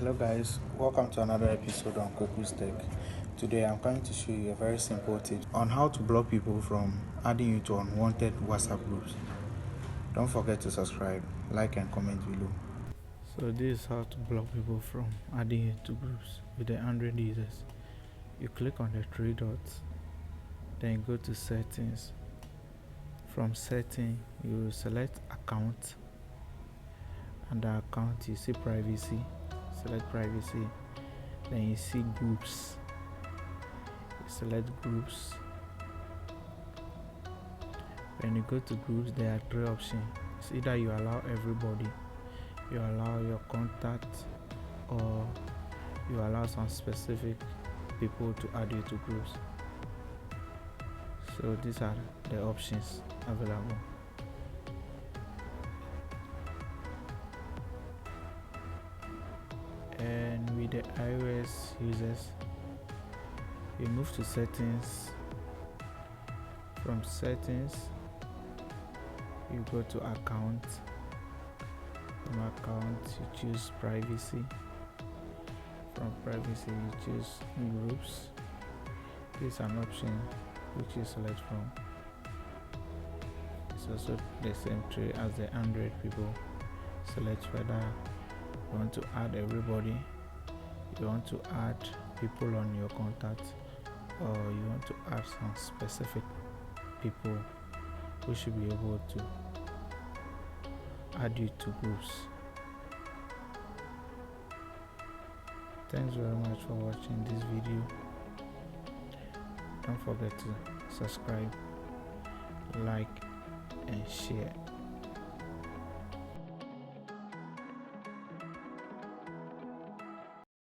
Hello guys, welcome to another episode on Koku's Tech. Today I'm going to show you a very simple tip on how to block people from adding you to unwanted WhatsApp groups. Don't forget to subscribe, like and comment below. So this is how to block people from adding you to groups with the Android users. You click on the three dots, then you go to settings. From setting, you select account. Under account you see privacy. Select privacy, then you see groups. You select groups. When you go to groups, there are three options. It's either you allow everybody, you allow your contact, or you allow some specific people to add you to groups. So these are the options available. And with the iOS users, you move to settings. From settings, you go to account. From account, you choose privacy. From privacy, you choose groups. This is an option which you select from. It's also the same tree as the Android people. Select whether you want to add everybody, you want to add people on your contact, or you want to add some specific people who should be able to add you to groups. Thanks very much for watching this video. Don't forget to subscribe, like and share.